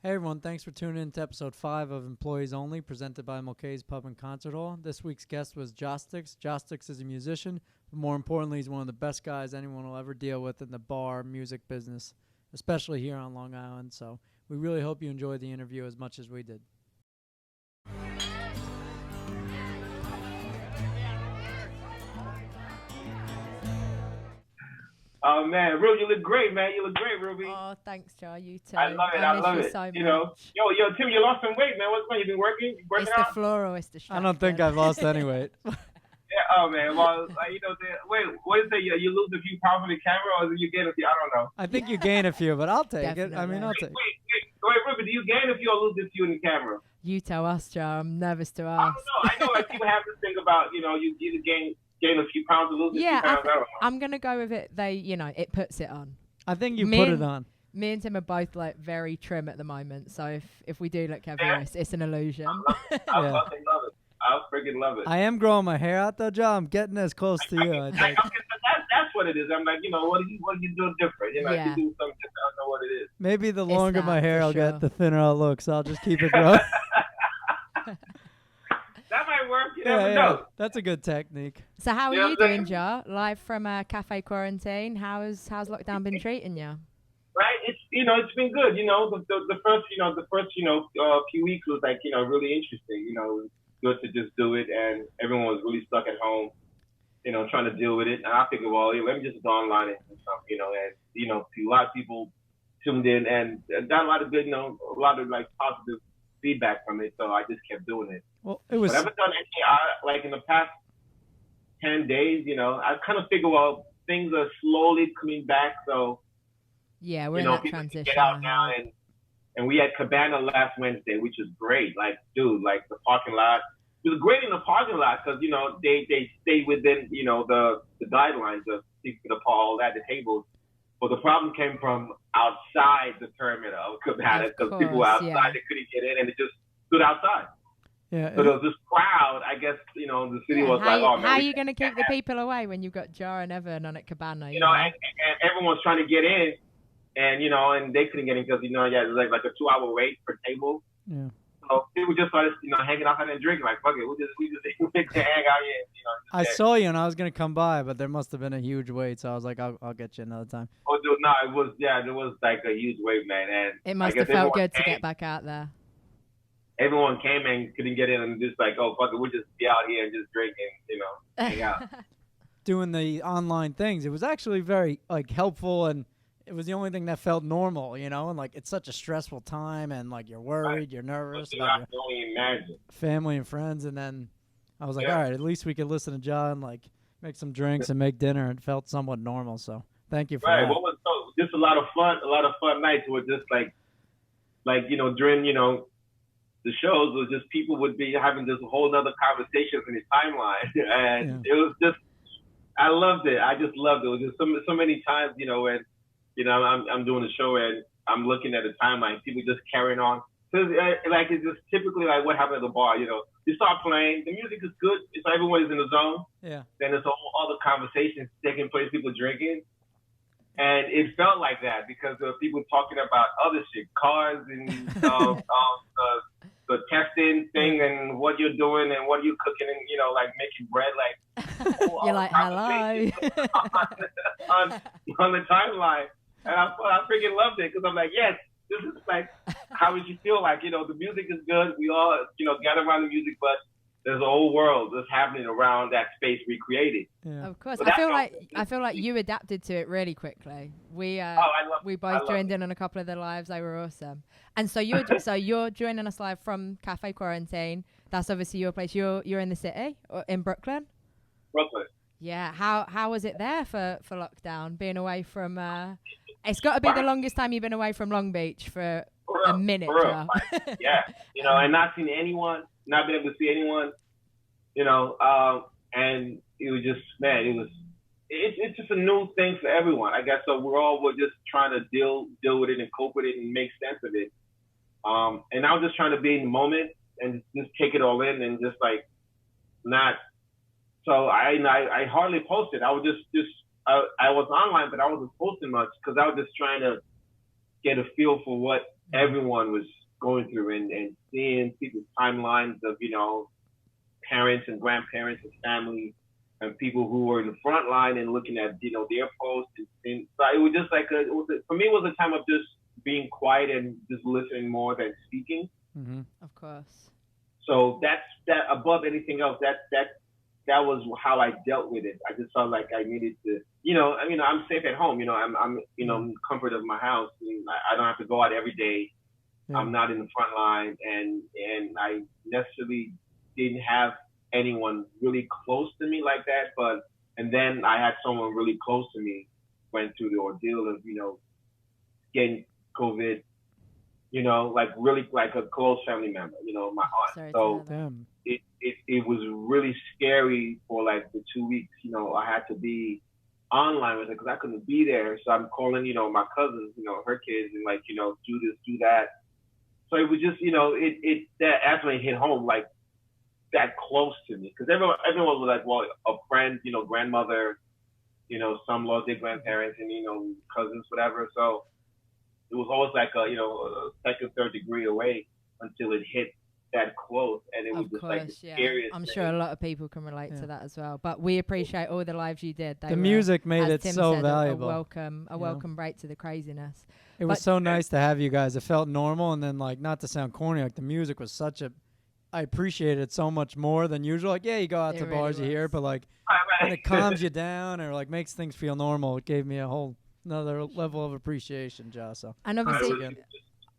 Hey everyone, thanks for tuning in to episode 5 of Employees Only, presented by Mulcahy's Pub and Concert Hall. This week's guest was Jahstix. Jahstix is a musician, but more importantly, he's one of the best guys anyone will ever deal with in the bar music business, especially here on Long Island. So we really hope you enjoyed the interview as much as we did. Oh man, Ruby, you look great, man. You look great, Ruby. Oh, thanks, Joe. You too. I love it. I miss love you it. so You know, much. yo, Tim, you lost some weight, man. What's going on? You been working? You working It's the out? floral, it's the I don't think I've lost any weight. Yeah. Oh man. Well, wait. What is it? You lose a few pounds on the camera, or do you gain a few? I don't know. I think you gain a few, but I'll take it. I mean, Definitely. I'll take it. Wait, Ruby, do you gain a few or lose a few in the camera? You tell us, Joe. I'm nervous to I ask. don't know. I know. Like, people have this thing about, you either gain a few pounds or lose a Yeah, few pounds. I don't know. I'm going to go with it. It puts it on. I think you Me put and- it on. Me and Tim are both like very trim at the moment. So if we do look heavier, Yeah. it's an illusion. I Yeah. fucking love it. I freaking love it. I am growing my hair out though, Joe. I'm getting as close to you, I think. That's what it is. I'm like, what are you doing different? You know, Yeah. if you do something different, I don't know what it is. Maybe the It's longer that, my hair for I'll sure. get, the thinner I'll look, so I'll just keep it growing. That might work. You never yeah, know. that's a good technique. So how are Yeah, you but- doing, Joe? Live from cafe quarantine. How's lockdown been treating you? Right? It's been good. The first few weeks was like, really interesting. It was good to just do it, and everyone was really stuck at home, trying to deal with it. And I figured, well, let me just go online and do something, and a lot of people tuned in and got a lot of good, a lot of like positive feedback from it. So I just kept doing it. Well, it was. But I haven't done anything like in the past 10 days, I kind of figure, well, things are slowly coming back. So, Yeah, we're in that people can transition. get out I now. think. And we had Cabana last Wednesday, which was great. Like, dude, like the parking lot. It was great in the parking lot because, they stay within, the guidelines of people to park all at the tables. But the problem came from outside the perimeter of Cabana Of because people were course, outside, yeah. they couldn't get in, and it just stood outside. Yeah, So there was this crowd, I guess, the city was like, oh, man. How are we you going to keep the people away when you've got Jar and Evan on at Cabana? and everyone's trying to get in, and and they couldn't get in because it was like a 2-hour wait per table. yeah. So people just started hanging out and drinking, like, fuck it, we just hang out here, I saw you and I was gonna come by, but there must have been a huge wait, so I was like, I'll get you another time. Oh, dude, no, there was like a huge wave, man, and It must I have guess felt everyone good to came. get back out there. Everyone came and couldn't get in, and just like, oh, fuck it, we'll just be out here and just drink and hang out. Doing the online things, it was actually very like helpful, and it was the only thing that felt normal, and like it's such a stressful time, and like you're worried, you're nervous Dude, about I your can only imagine. family and friends, and then I was like, Yeah. all right, at least we could listen to John, like make some drinks and make dinner. It felt somewhat normal, so thank you for Right, that. what was just a lot of fun nights were just like during the shows was just people would be having this whole other conversations in the timeline, and it was just I loved it. I just loved it. It was just so many times, when I'm doing a show and I'm looking at the timeline, people just carrying on. So it's just typically like what happened at the bar. You start playing, the music is good, so everyone is in the zone. Yeah. Then there's all other conversations taking place, people drinking. And it felt like that because there were people talking about other shit, cars and the testing thing and what you're doing and what you're cooking and, like making bread. Like, You're like, hello. on the timeline. And I freaking loved it because I'm like, yes, this is like how would you feel like, the music is good. We all, gather around the music, but there's a whole world that's happening around that space we created. Yeah. Of course, But I feel like you adapted to it really quickly. We we both joined in on a couple of the lives. They were awesome. And so you're joining us live from Cafe Quarantine. That's obviously your place. You're in the city or in Brooklyn. Brooklyn. Yeah. How was it there for lockdown? Being away from it's got to be the longest time you've been away from Long Beach for a minute. For real. Joe. Like, yeah, and not seeing anyone, not being able to see anyone, and it was just, man, it's just a new thing for everyone, I guess. So we're just trying to deal with it and cope with it and make sense of it. And I was just trying to be in the moment and just take it all in and just like not. So I hardly posted. I was I was online, but I wasn't posting much because I was just trying to get a feel for what everyone was going through, and seeing people's timelines of, parents and grandparents and family and people who were in the front line and looking at, their posts. And so it was just like, for me, it was a time of just being quiet and just listening more than speaking. Mm-hmm. Of course. So that above anything else, that was how I dealt with it. I just felt like I needed to, I'm safe at home. I'm in the comfort of my house. I don't have to go out every day. Yeah. I'm not in the front line, and I necessarily didn't have anyone really close to me like that. And then I had someone really close to me went through the ordeal of, getting COVID, like really like a close family member, my aunt. Sorry, so it was really scary for like the 2 weeks, I had to be online with it because I couldn't be there. So I'm calling, my cousins, her kids, and like, do this, do that. So it was just, that actually hit home like that close to me, because everyone was like, well, a friend, grandmother, some lost their grandparents, and cousins, whatever. So it was always like a second, third degree away until it hit that close, and it was just like the scariest. I'm sure a lot of people can relate to that as well. But we appreciate all the lives you did. The music made it so valuable. A welcome break to the craziness. It was so nice to have you guys. It felt normal, and then like, not to sound corny, like the music was such a. I appreciated it so much more than usual. Like, yeah, you go out to bars, you hear it, but like, when it calms you down or like makes things feel normal, it gave me a whole another level of appreciation, Jah. So, and obviously,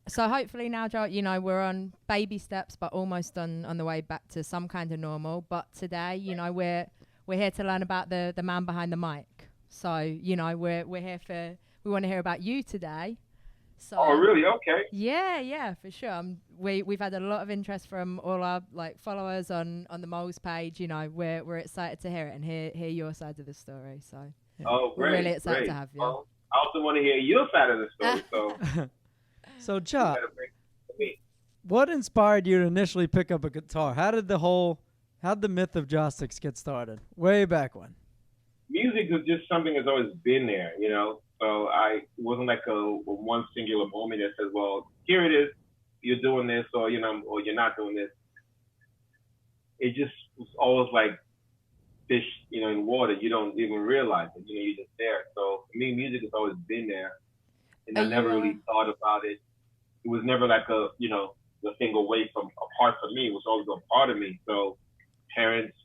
so hopefully now, Jah, we're on baby steps, but almost on the way back to some kind of normal. But today, we're here to learn about the man behind the mic. So, we're here we want to hear about you today. So, oh, really? Okay. Yeah, for sure. We've had a lot of interest from all our followers on the Moles page. We're excited to hear it and hear your side of the story. So oh, great, we're really excited to have you. Well, I also want to hear your side of the story. So, so Jah, what inspired you to initially pick up a guitar? How did the myth of Jahstix get started? Way back when. Music was just something that's always been there, So it wasn't like a one singular moment that says, well, here it is, you're doing this, or, or you're not doing this. It just was always like fish, in water. You don't even realize it, you're just there. So for me, music has always been there. And I never really thought about it. It was never like the thing away from, apart from me. It was always a part of me. So parents,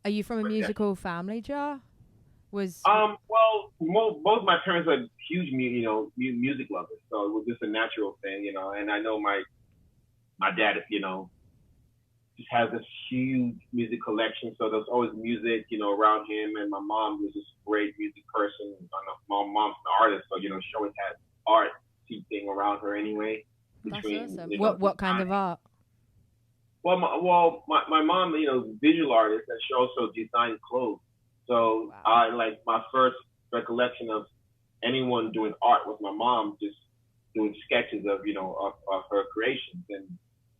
Are you from a musical family, Jah? Well, both my parents are huge, music lovers, so it was just a natural thing, And I know my dad, just has this huge music collection, so there's always music, around him. And my mom was just a great music person. My mom's an artist, so she always had art thing around her anyway. That's awesome. What kind of art? Well, my mom, visual artist, and she also designed clothes. So my first recollection of anyone doing art was my mom just doing sketches of her creations,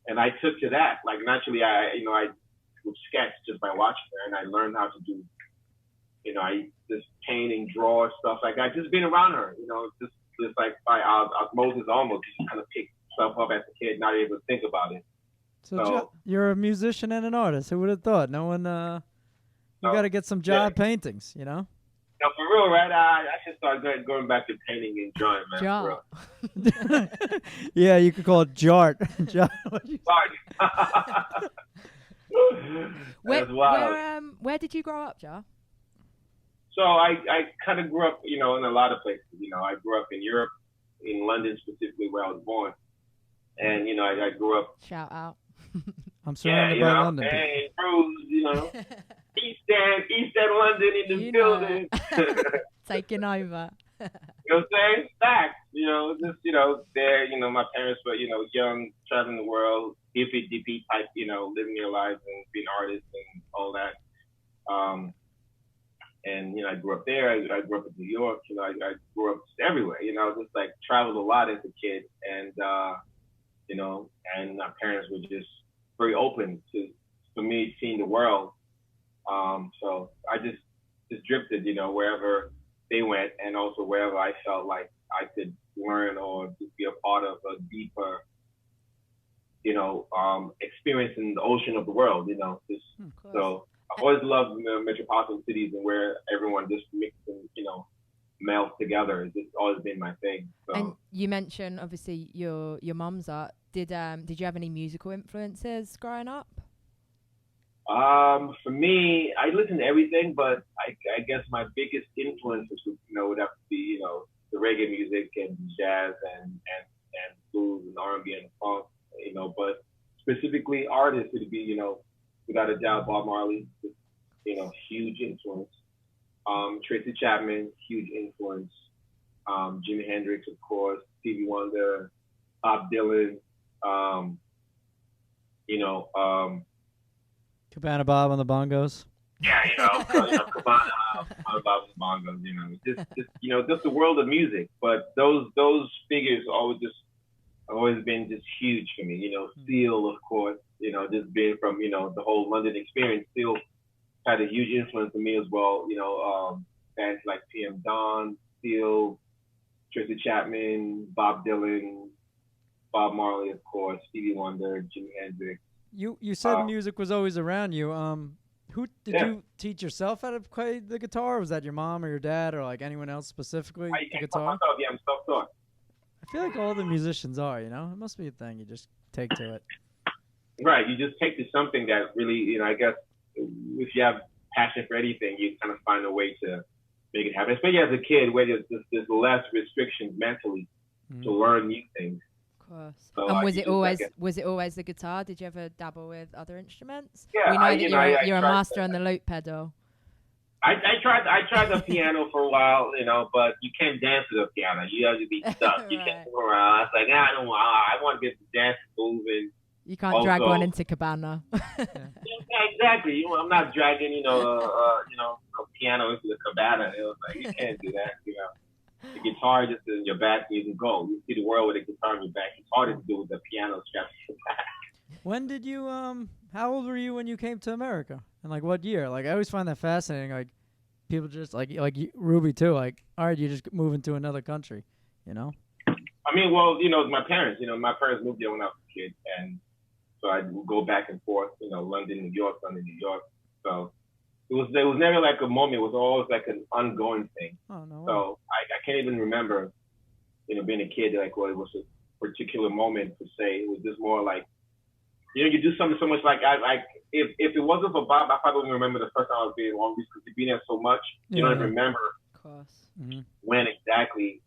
and I took to that. Like naturally, I would sketch just by watching her, and I learned how to do, I just paint and draw stuff like that. Just being around her, just like by osmosis almost, just kind of pick stuff up as a kid, not able to think about it. So you're a musician and an artist. Who would have thought? No one. You got to get some Jah paintings, No, for real, right? I should start going back to painting and drawing, man. Jah. Yeah, you could call it Jart. Where did you grow up, Jah? So I kind of grew up, in a lot of places. I grew up in Europe, in London specifically, where I was born. And, I grew up. Shout out. I'm surrounded by London. Hey, Bruce, East End London in the building. Taking over. You know what I'm saying? Facts. There, my parents were, young, traveling the world, hippie dippy type, living their lives and being artists and all that. And, I grew up there. I grew up in New York. I grew up everywhere, just like traveled a lot as a kid. And, and my parents were just very open to me seeing the world. So I just drifted, wherever they went, and also wherever I felt like I could, learn or just be a part of a deeper, experience in the ocean of the world. So I always loved the metropolitan cities and where everyone just mixes and melds together. It's just always been my thing. So. And you mentioned obviously your mom's art. Did you have any musical influences growing up? For me, I listen to everything, but I guess my biggest influences would have to be the reggae music and jazz and blues and R&B and funk. But specifically artists would be without a doubt Bob Marley, huge influence. Tracy Chapman, huge influence. Jimi Hendrix, of course. Stevie Wonder, Bob Dylan. Cabana Bob on the bongos. Yeah, Cabana Bob on the bongos. Just the world of music. But those figures always been just huge for me. Seal, of course. Just being from the whole London experience, Seal had a huge influence on me as well. Bands like PM Dawn, Seal, Tracy Chapman, Bob Dylan, Bob Marley, of course, Stevie Wonder, Jimi Hendrix. You said music was always around you. Who did you teach yourself how to play the guitar? Or was that your mom or your dad or like anyone else specifically? The guitar? Yeah, I'm self-taught. I feel like all the musicians are. It must be a thing. You just take to it. Right. You just take to something that really, I guess, if you have passion for anything, you kind of find a way to make it happen. Especially as a kid, where there's less restrictions mentally to learn new things. Of course. So, and was it always the guitar? Did you ever dabble with other instruments? Yeah, we know that you're a master on the loop pedal. I tried the piano for a while, but you can't dance to the piano. You have to be stuck. You can't move around. I was like, I don't want. I want to get the dance moving. You can't drag one into Cabana. Yeah, exactly. I'm not dragging, a piano into the Cabana. It was like you can't do that. The guitar just in your back, you can go. You see the world with a guitar in your back. It's harder to do with the piano strapped to your back. When did you how old were you when you came to America? And like what year? Like I always find that fascinating. Like people just like Ruby too. Like all right, you just move into another country. I mean, well, my parents. My parents moved here when I was a kid, and so I would go back and forth. London, New York, London, New York. So it was never like a moment. It was always like an ongoing thing. Oh no. So I can't even remember, being a kid. Like, well, it was a particular moment per se. It was just more like. You do something so much like if it wasn't for Bob, I probably wouldn't remember the first time I was being in Long Beach because you've been there so much. You don't even remember when exactly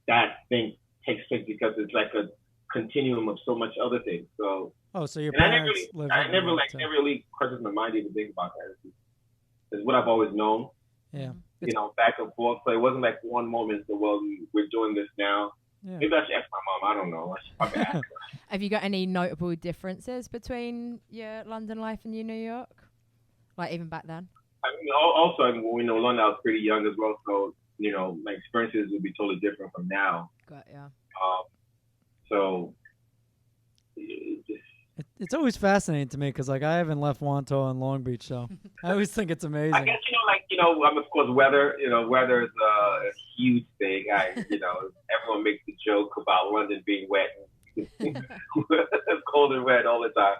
that thing takes place because it's like a continuum of so much other things. So your parents I never really crossed my mind to even think about that. It's what I've always known. Yeah. Back and forth. So it wasn't like one moment. So we're doing this now. Yeah. Maybe I should ask my mom. I don't know. I should ask her. Have you got any notable differences between your London life and your New York? Like even back then? I mean, also, London, I was pretty young as well. So, my experiences would be totally different from now. Got yeah. So, it's always fascinating to me because, like, I haven't left Wanto and Long Beach, so I always think it's amazing. I guess, of course, weather. Weather is a huge thing. Everyone makes the joke about London being wet. It's cold and wet all the time.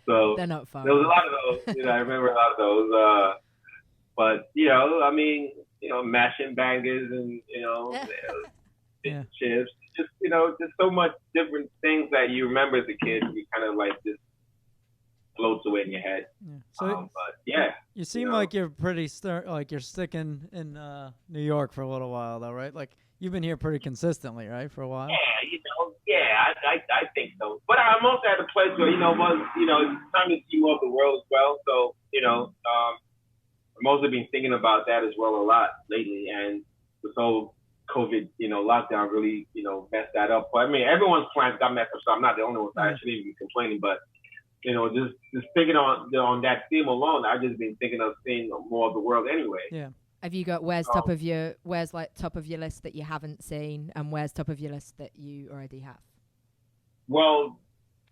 So they're not fun. There was a lot of those. I remember a lot of those. But mashing bangers and chips. Just just so much different things that you remember as a kid. You kind of like just floats away in your head. Yeah. So but yeah, you seem like you're pretty like you're sticking in New York for a little while though, right? Like you've been here pretty consistently, right, for a while. Yeah, I think so. But I'm also at a place where it's time to see more of the world as well. So I'm also been thinking about that as well a lot lately, and this whole COVID lockdown really messed that up. But I mean, everyone's plans got messed up, so I'm not the only one. I shouldn't even be complaining, but. Just thinking on that theme alone, I've just been thinking of seeing more of the world anyway. Yeah. Have you got where's top of your list that you haven't seen, and where's top of your list that you already have? Well,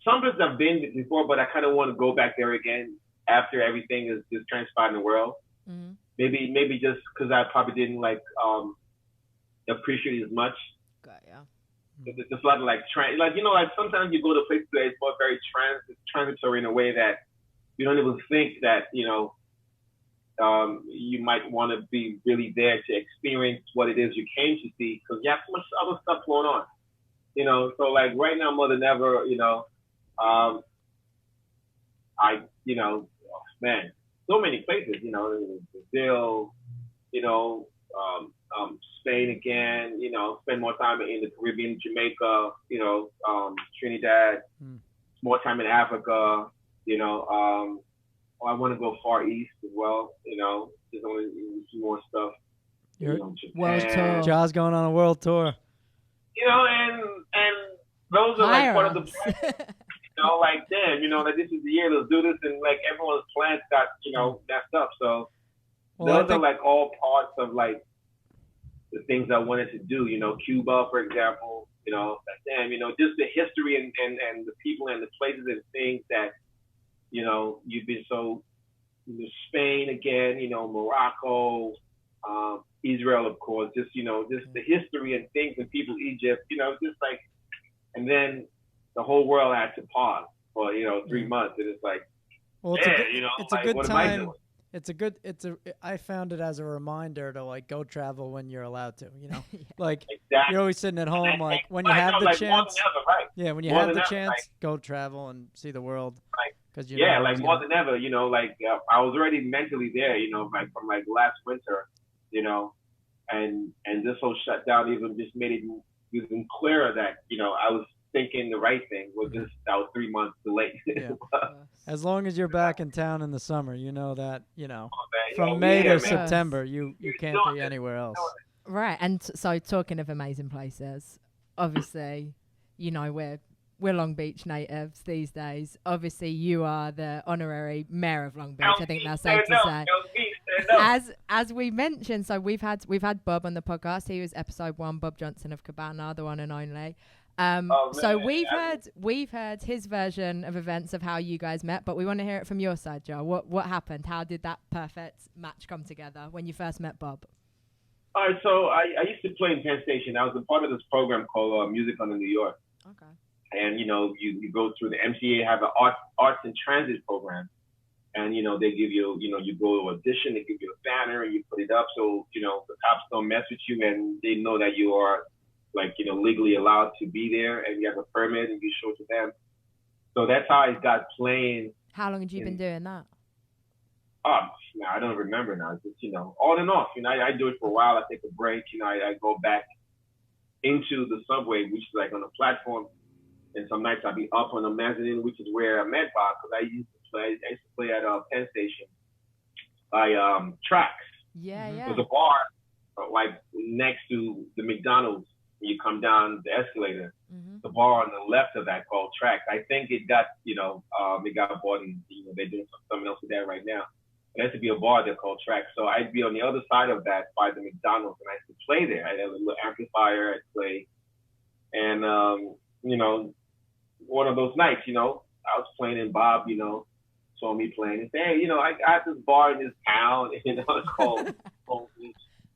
some places I've been before, but I kind of want to go back there again after everything is just transpired in the world. Mm-hmm. Maybe just because I probably didn't appreciate it as much. Yeah. It's just a lot of like like sometimes you go to places that it's more very transitory in a way that you don't even think that you might want to be really there to experience what it is you came to see because you have so much other stuff going on. So like right now more than ever, man, so many places, Brazil, Spain again, spend more time in the Caribbean, Jamaica, Trinidad, more time in Africa, I want to go Far East as well, just want to see more stuff. World tour. Ja's going on a world tour. And those are like part of the plan. Like damn, like this is the year, let's do this, and like everyone's plans got messed up. So those are like all parts of like the things I wanted to do. Cuba, for example. Like damn, just the history and the people and the places and things that you've been so. Spain again, Morocco, Israel, of course. Just just the history and things and people, Egypt. Just like, and then the whole world had to pause for 3 months, and it's like, it's a good time. I found it as a reminder to like go travel when you're allowed to, like exactly. You're always sitting at home, like when you have the chance. Right. Yeah, when you have the chance, go travel and see the world. Right. Like more than ever, I was already mentally there, like from like last winter, and this whole shutdown even just made it even clearer that, I was thinking the right thing was just that was 3 months delayed. Yeah. As long as you're back in town in the summer, that, from May to September, you can't be anywhere else. Right. And so talking of amazing places, obviously, we're Long Beach natives these days. Obviously, you are the honorary mayor of Long Beach. I think that's safe to say. As we mentioned, so we've had Bob on the podcast. He was episode 1, Bob Johnson of Cabana, the one and only. So we've heard his version of events of how you guys met, but we want to hear it from your side, Joe. What happened? How did that perfect match come together when you first met Bob? All right, so I used to play in Penn Station. I was a part of this program called Music on the New York. Okay. And, you go through the MCA, have an arts and transit program. And, they give you, you go to audition, they give you a banner and you put it up. So, the cops don't mess with you and they know that you are like, legally allowed to be there and you have a permit and you show it to them. So that's how I got playing. How long had you been doing that? I don't remember now. It's just, on and off. I do it for a while. I take a break. I go back into the subway, which is like on a platform. And some nights I'll be up on the mezzanine, which is where I met Bob, because I used to play at Penn Station by Tracks. Yeah, yeah. There's a bar like next to the McDonald's. When you come down the escalator, the bar on the left of that called Tracks. I think it got, it got bought and they're doing something else with that right now. There used to be a bar there called Tracks. So I'd be on the other side of that by the McDonald's, and I used to play there. I had a little amplifier. I'd play, and one of those nights, I was playing and Bob, saw me playing and said, hey, I got this bar in this town, it's called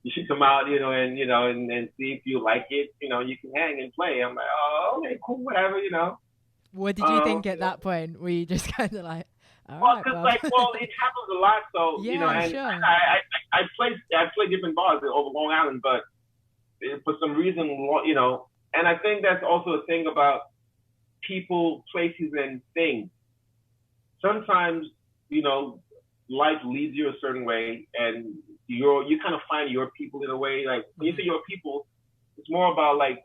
you should come out, and see if you like it, you can hang and play. I'm like, oh, okay, cool, whatever, What did you think at that point? Were you just kind of like, all right, because it happens a lot, so, yeah, and sure. I play different bars over Long Island, but for some reason, and I think that's also a thing about people, places, and things. Sometimes, life leads you a certain way, and you kind of find your people in a way. Like when you say your people, it's more about like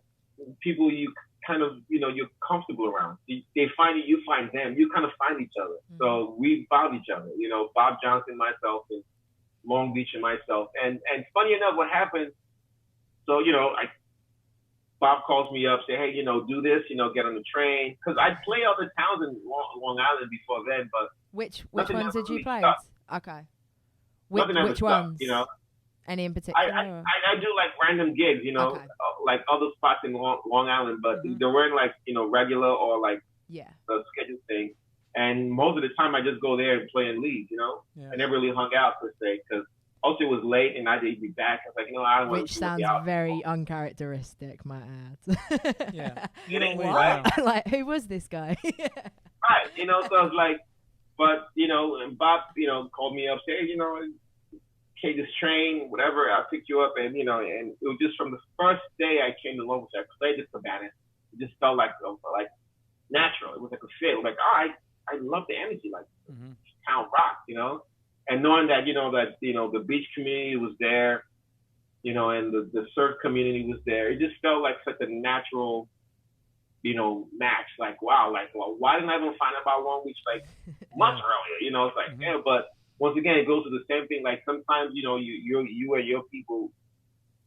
people you kind of, you're comfortable around. They find you find them. You kind of find each other. So we found each other. Bob Johnson, myself, and Long Beach, and myself. And funny enough, what happened? So Bob calls me up, say, hey, do this, get on the train. Because I play other towns in Long Island before then, but which ones did you play? Okay. Which ones? Any in particular? I do like random gigs, okay. Like other spots in Long Island, but they weren't like, regular or like the scheduled thing. And most of the time I just go there and play and leave, Yeah. I never really hung out per se, because also it was late and I didn't be back. I was like, I don't want to. Which sounds very uncharacteristic, might add. Yeah. What? Like, who was this guy? Right. So I was like, but and Bob, called me up, said, okay, this train, whatever, I'll pick you up, and and it was just from the first day I came to Long Beach, I played the cabana. It just felt like natural. It was like a fit. It was like, I love the energy, like town rock, and knowing that the beach community was there, and the surf community was there. It just felt like such a natural, match. Like, wow, why didn't I even find out about Long Beach like months earlier? It's like, yeah, but once again, it goes to the same thing. Like sometimes, you and your people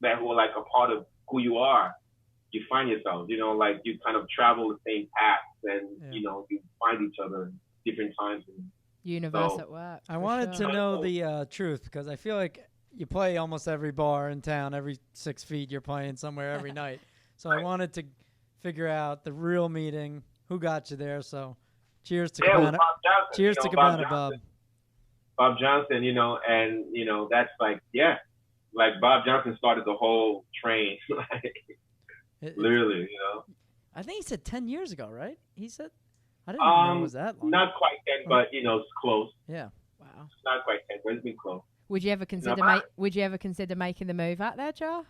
that who are like a part of who you are, you find yourself, like you kind of travel the same paths and, you find each other in different times. Universe at work. I wanted to know the truth because I feel like you play almost every bar in town, every 6 feet you're playing somewhere every night. So I wanted to figure out the real meeting, who got you there. So cheers to Cabana. Bob Johnson, cheers to Cabana, Bob. Bob Johnson, and that's like, like Bob Johnson started the whole train. Literally, I think he said 10 years ago, right? He said, I didn't know it was that long. Not quite 10, but it's close. Yeah. Wow. It's not quite 10, but it's been close. Would you ever consider making the move out there, Joe?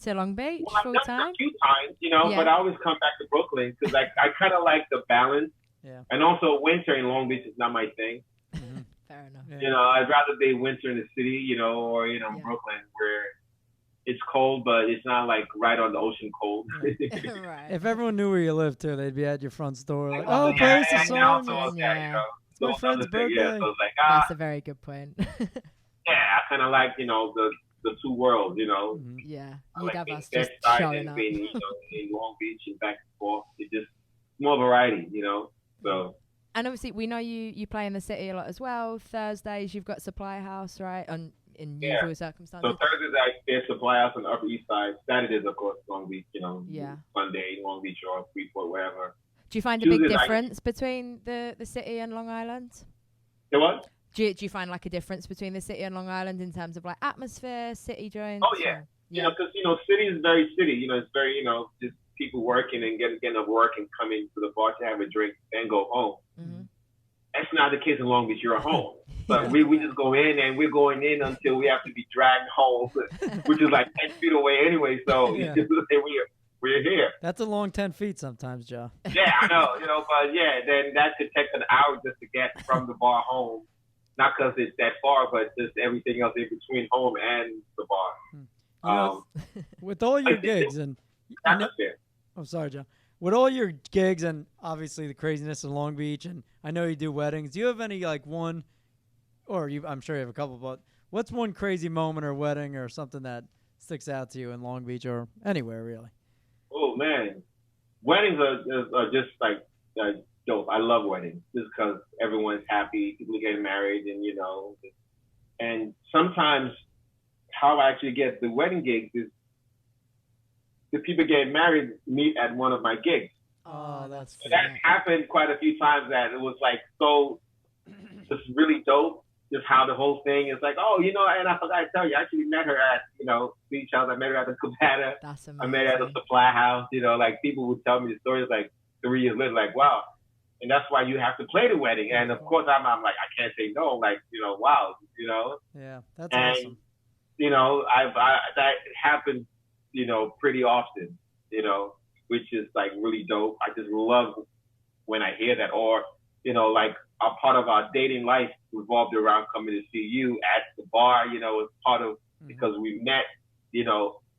To Long Beach full time? A few times, but I always come back to Brooklyn because I kind of like the balance. Yeah. And also winter in Long Beach is not my thing. Mm-hmm. Fair enough. Yeah. I'd rather be winter in the city, or Brooklyn where it's cold, but it's not like right on the ocean cold. Right. If everyone knew where you lived too, they'd be at your front door like, play us a song. It's my friend's birthday. Yeah, so like, that's a very good point. I kind of like, the two worlds, Mm-hmm. Yeah, you'd have being us just showing up. being, in Long Beach and back and forth. It's just more variety, so. And obviously, we know you play in the city a lot as well. Thursdays, you've got Supply House, right? In usual circumstances. So Thursdays, I stay at Supply House on the Upper East Side. Saturdays, of course, Long Beach, Sunday, Long Beach or Freeport, wherever. Do you find a big difference between the city and Long Island? The what? Do you find like a difference between the city and Long Island in terms of like atmosphere, city joints? Oh, yeah. Because, city is very city. It's very, just people working and getting up work and coming to the bar to have a drink and go home. Mm-hmm. That's not the case in Long Beach. You're at home. But we just go in and we're going in until we have to be dragged home, which is like 10 feet away anyway. So we're here. That's a long 10 feet sometimes, Joe. Yeah, I know. But then that could take an hour just to get from the bar home. Not because it's that far, but just everything else in between home and the bar. With all your gigs and I'm sorry, Joe. With all your gigs and obviously the craziness in Long Beach, and I know you do weddings. Do you have any one, or I'm sure you have a couple, but what's one crazy moment or wedding or something that sticks out to you in Long Beach or anywhere really? Oh man, weddings are just like dope. I love weddings just because everyone's happy, people are getting married, and sometimes how I actually get the wedding gigs is the people getting married meet at one of my gigs. Oh, that's so that happened quite a few times. That it was like so, just really dope. Just how the whole thing is like, and I forgot to tell you, I actually met her at Beach House. I met her at the Cabana. That's amazing. I met her at the Supply House. Like people would tell me the stories like 3 years later, like wow. And that's why you have to play the wedding. And of course, I'm like, I can't say no. Like, wow, Yeah, that's awesome. That happens, pretty often, which is like really dope. I just love when I hear that. Or, like a part of our dating life revolved around coming to see you at the bar, as part of, because we met,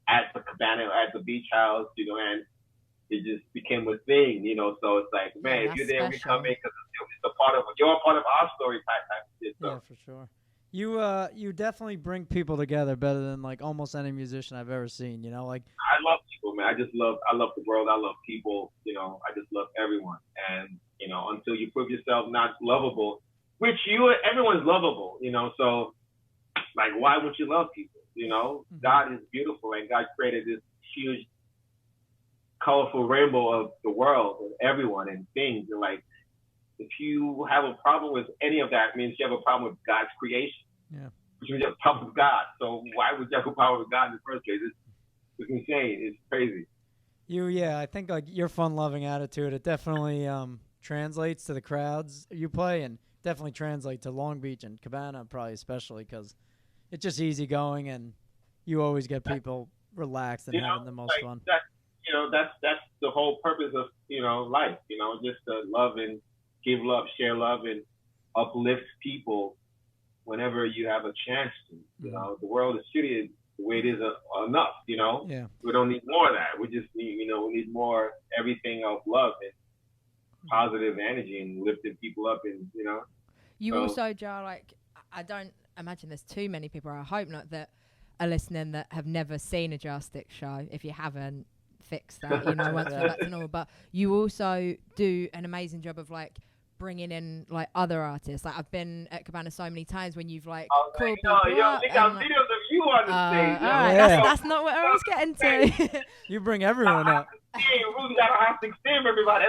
at the Cabana, at the Beach House, and it just became a thing, so it's like, man, if you're there, we come in because it's you're a part of our story type of shit. So. Yeah, for sure. You definitely bring people together better than like almost any musician I've ever seen, I love people, man. I love the world. I love people, I just love everyone. And, until you prove yourself not lovable, which everyone's lovable, so like, why would you love people? God is beautiful and God created this huge colorful rainbow of the world and everyone and things, and like if you have a problem with any of that, it means you have a problem with God's creation. Yeah. which means you have power with God. So why would you have power with God in the first place? It's insane. It's crazy. I think like your fun-loving attitude, it definitely translates to the crowds you play, and definitely translates to Long Beach and Cabana, probably especially because it's just easygoing and you always get people relaxed and having the most fun. That's the whole purpose of life. Just to love and give love, share love, and uplift people whenever you have a chance to. The world is shitty the way it is enough. Yeah. We don't need more of that. We just need we need more everything of love and positive energy and lifting people up, and You also, Joe, like I don't imagine there's too many people, I hope not, that are listening that have never seen a Jahstix show. If you haven't, fix that, once we're back to normal. But you also do an amazing job of like bringing in like other artists. Like I've been at Cabana so many times when you've like called people up. We got videos of you on the stage. All right, that's not what I was getting to. You bring everyone up. Ruby got a Jahstix team, everybody.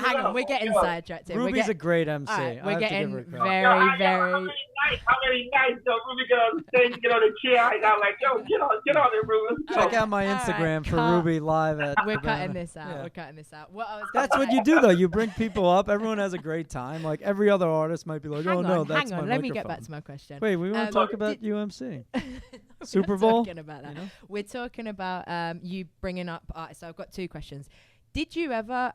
Hang on, we're getting sidetracked here. Ruby's a great MC. We're getting very. How many nights Ruby get on the stage, get on the chair? I got like, get on there, Ruby. Check out my Instagram for Ruby live at. We're cutting this out. Yeah. We're cutting this out. That's what you do, though. You bring people up. Everyone has a great time. Like every other artist might be like, that's my microphone. Let me get back to my question. Wait, we want to talk about UMC. Super Bowl? Talking about that. We're talking about you bringing up artists. So I've got two questions. Did you ever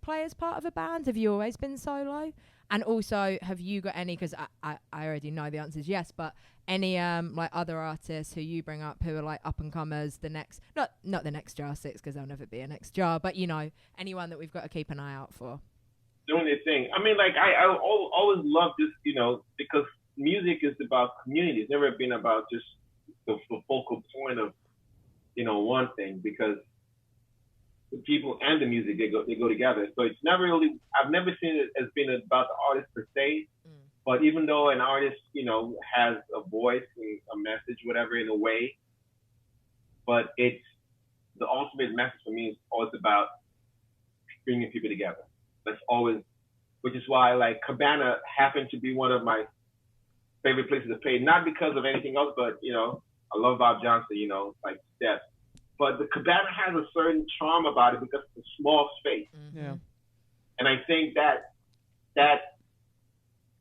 play as part of a band? Have you always been solo? And also, have you got any? Because I already know the answer is yes, but any like other artists who you bring up who are like up and comers, the next not the next Jahstix because there'll never be a next Jah, but anyone that we've got to keep an eye out for. Doing their thing. I mean, like I always loved this, because music is about community. It's never been about just the focal point of one thing, because the people and the music, they go together. So it's never really, I've never seen it as being about the artist per se. But even though an artist, has a voice and a message, whatever, in a way, but it's the ultimate message for me is always about bringing people together. That's always, which is why like Cabana happened to be one of my favorite places to play, not because of anything else, but I love Bob Johnson, like Steph. But the Cabana has a certain charm about it because it's a small space. Yeah. And I think that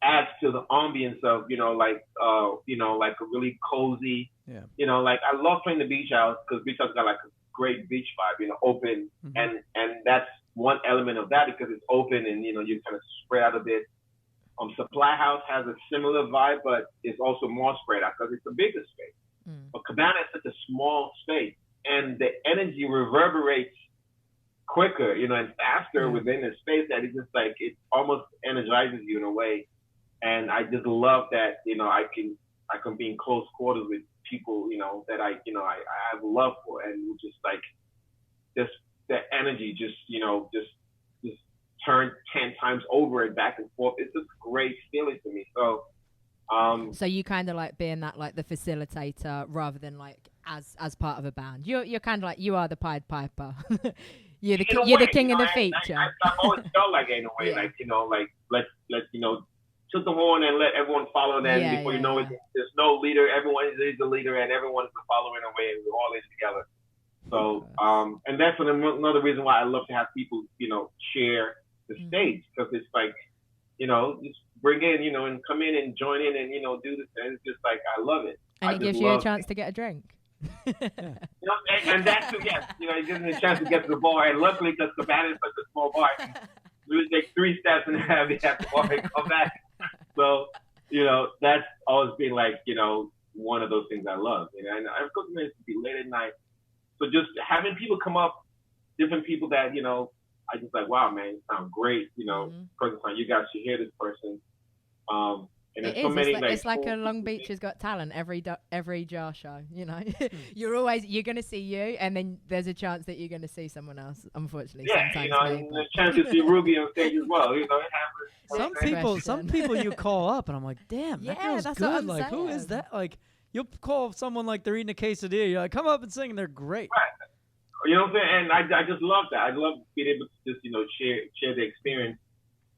adds to the ambience of, like a really cozy, like I love playing the beach house because beach house got like a great beach vibe, open. And that's one element of that because it's open and, you kind of spread out a bit. Supply House has a similar vibe, but it's also more spread out because it's a bigger space. But Cabana is such a small space, and the energy reverberates quicker, and faster within the space that it's just like it almost energizes you in a way. And I just love that, I can be in close quarters with people, that I have love for, and just like just that energy, just turn 10 times over and back and forth. It's just a great feeling to me. So, so you kind of like being that like the facilitator rather than like as part of a band. You're kind of like you are the Pied Piper. you're the king of the feature. I've always felt like in a way, like let's took the horn and let everyone follow. Then before you know it, there's no leader. Everyone is the leader, and everyone is the follower in a way, and we're all in together. So, and that's another reason why I love to have people, share the stage, because it's like, just bring in, and come in and join in and, do this. And it's just like, I love it. And it gives you a chance to get a drink. And that's, yes, it gives me a chance to get to the bar. And luckily, because Cabana is such a small bar, we take 3 steps and have the bar and come back. So, that's always been like, one of those things I love. And of course, it to be late at night. So just having people come up, different people that, I just like, wow, man, you sound great. Person, you guys should hear this person. And there's so many. It's like a Long Beach has Got Talent every Jah show. You're going to see you, and then there's a chance that you're going to see someone else. Unfortunately, sometimes. And the chance to see Ruby on stage as well. It Some happens. people you call up, and I'm like, damn, that girl's that's good. What I'm like, saying. who is that? Like, you'll call someone like they're eating a quesadilla. You're like, come up and sing, and they're great. Right. You know what I'm saying? And I just love that. I love being able to just, share the experience,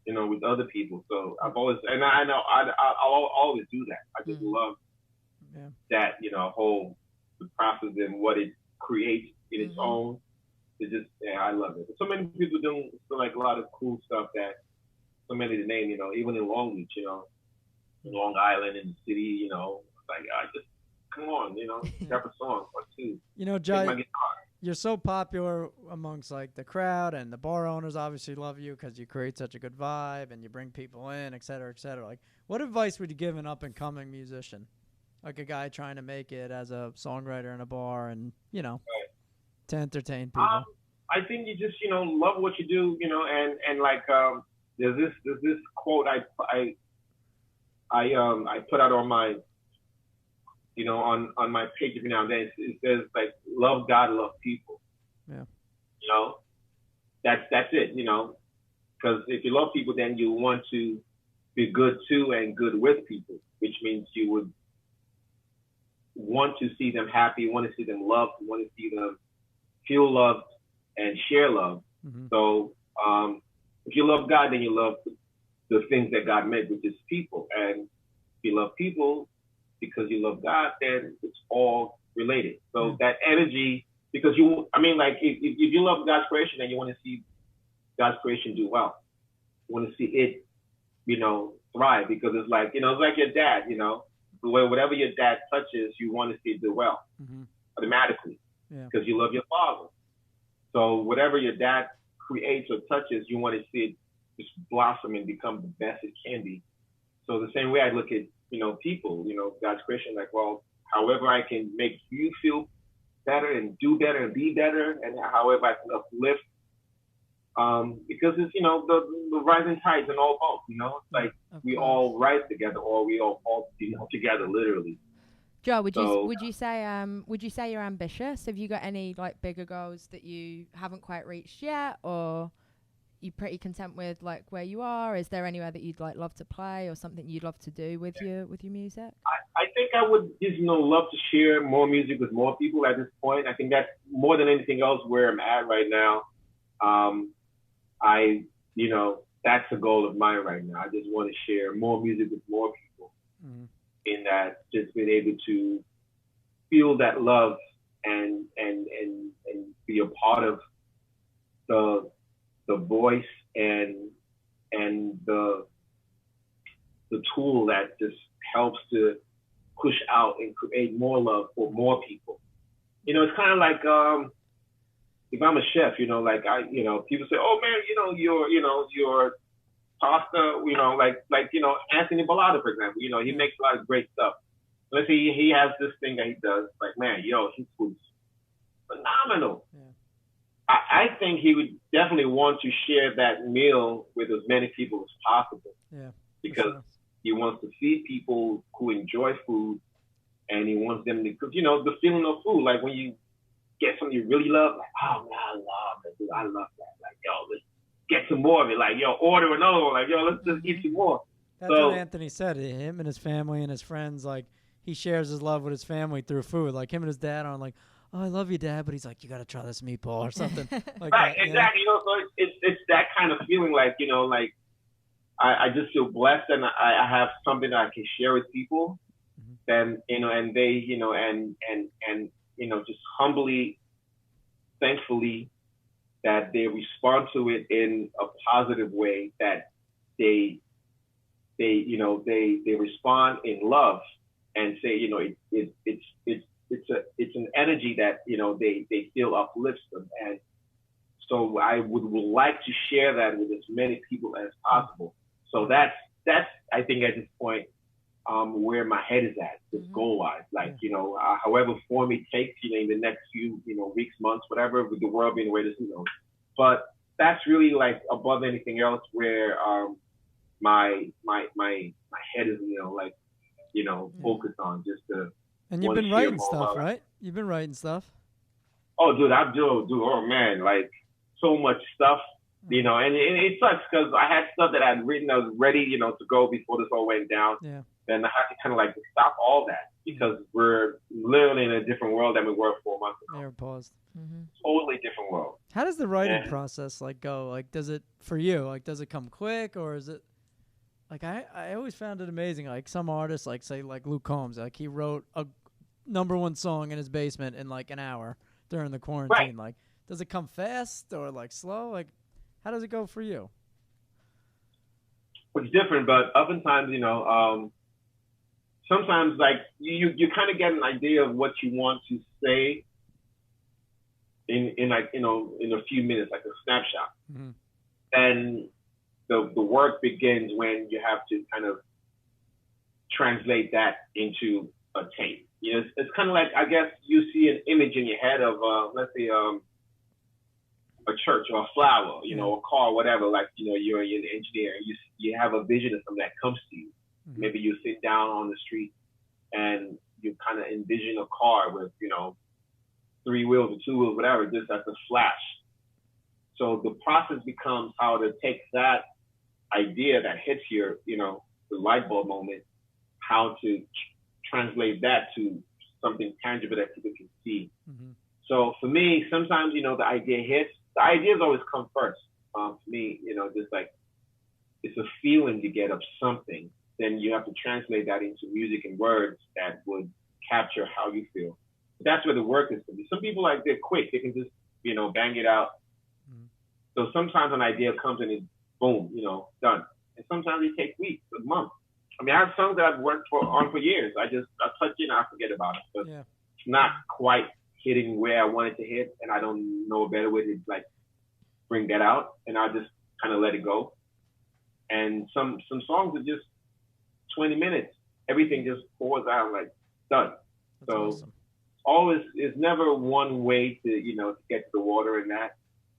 with other people. So I've always, and I know I'll always do that. I just love that, you know, whole the process and what it creates in its own. It's just, I love it. So many people doing like a lot of cool stuff that so many to name, you know, even in Long Beach, you know, in Long Island, in the city, you know, like I just come on, you know, have a song or two. You know, Jai, you're so popular amongst like the crowd, and the bar owners obviously love you because you create such a good vibe and you bring people in, et cetera, et cetera. Like, what advice would you give an up and coming musician, like a guy trying to make it as a songwriter in a bar, and you know, to entertain people? I think you just, you know, love what you do, you know, and like there's this quote I put out on my, you know, on my page every now and then. It says like, love God, love people. Yeah. You know, that's it. You know, because if you love people, then you want to be good to and good with people, which means you would want to see them happy, want to see them loved, want to see them feel loved and share love. So if you love God, then you love the things that God made, which is people. And if you love people because you love God, then it's all related. So that energy, because like if you love God's creation, then you want to see God's creation do well. You want to see it, you know, thrive, because it's like, you know, it's like your dad, you know, whatever your dad touches, you want to see it do well automatically because you love your father. So whatever your dad creates or touches, you want to see it just blossom and become the best it can be. So the same way I look at, you know, people, you know, God's creation, like, well, however I can make you feel better and do better and be better, and however I can uplift, because it's, you know, the rising tides in all boats, you know, it's like we all rise together, or we all fall, you know, together, literally. Joe, would you say you're ambitious? Have you got any like bigger goals that you haven't quite reached yet, or you pretty content with like where you are? Is there anywhere that you'd like love to play, or something you'd love to do with your music? I think I would just, you know, love to share more music with more people at this point. I think that's more than anything else where I'm at right now. You know, that's a goal of mine right now. I just want to share more music with more people. In that, just being able to feel that love and be a part of the voice and the tool that just helps to push out and create more love for more people. You know, it's kind of like if I'm a chef, you know, like you know, people say, oh man, you know, your pasta, you know, like you know, Anthony Bellata, for example, you know, he makes a lot of great stuff. Let's see, he has this thing that he does, like, man, yo, his food's phenomenal. I think he would definitely want to share that meal with as many people as possible. Because he wants to feed people who enjoy food, and he wants them to, because, you know, the feeling of food, like when you get something you really love, like, oh man, I love it, dude, I love that. Like, yo, let's get some more of it. Like, yo, order another one. Like, yo, let's just eat some more. That's what Anthony said. Him and his family and his friends, like, he shares his love with his family through food. Like, him and his dad aren't like, oh, I love you, Dad, but he's like, you got to try this meatball or something. Like right, that, exactly. You know, so it's that kind of feeling, like, you know, like I just feel blessed, and I have something that I can share with people. Then, you know, and they, you know, and you know, just humbly, thankfully, that they respond to it in a positive way, that they you know, they respond in love and say, you know, it's an energy that, you know, they feel uplifts them. And so I would like to share that with as many people as possible. So that's I think at this point where my head is at, just goal wise. Like, you know, however form it takes, you know, in the next few, you know, weeks, months, whatever, with the world being the way it is, you know. But that's really like above anything else where my head is, you know, like, you know, focused on, just to. And you've been writing stuff, right? You've been writing stuff. Oh, dude, I do. Oh man, like so much stuff, you know, and it sucks because I had stuff that I'd written that was ready, you know, to go before this all went down. Yeah. Then I had to kind of like stop all that because we're literally in a different world than we were 4 months ago. They were paused. Totally different world. How does the writing process like go? Like, does it for you? Like, does it come quick, or is it Like I always found it amazing. Like some artists, like say like Luke Combs, like he wrote a #1 song in his basement in like an hour during the quarantine. Like, does it come fast or like slow? Like, how does it go for you? It's different, but oftentimes, sometimes like you kind of get an idea of what you want to say in like in a few minutes, like a snapshot. Mm-hmm. And the work begins when you have to kind of translate that into a tape. It's kind of like, I guess you see an image in your head of let's say a church or a flower, a car, whatever. Like you're an engineer, you have a vision of something that comes to you. Mm-hmm. Maybe you sit down on the street and you kind of envision a car with 3 wheels or 2 wheels, whatever, just as a flash. So the process becomes how to take that idea that hits your, the light bulb moment, how to translate that to something tangible that people can see. Mm-hmm. So for me, sometimes, the idea hits. The ideas always come first. For me, just like it's a feeling you get of something. Then you have to translate that into music and words that would capture how you feel. That's where the work is for me. Some people, like, they're quick. They can just, bang it out. Mm-hmm. So sometimes an idea comes and it's boom, done. And sometimes it takes weeks, a month. I mean, I have songs that I've worked on for years. I touch it and I forget about it. But it's not quite hitting where I want it to hit, and I don't know a better way to like bring that out. And I just kind of let it go. And some songs are just 20 minutes. Everything just pours out, like, done. That's so awesome. Always, it's never one way to to get to the water, and that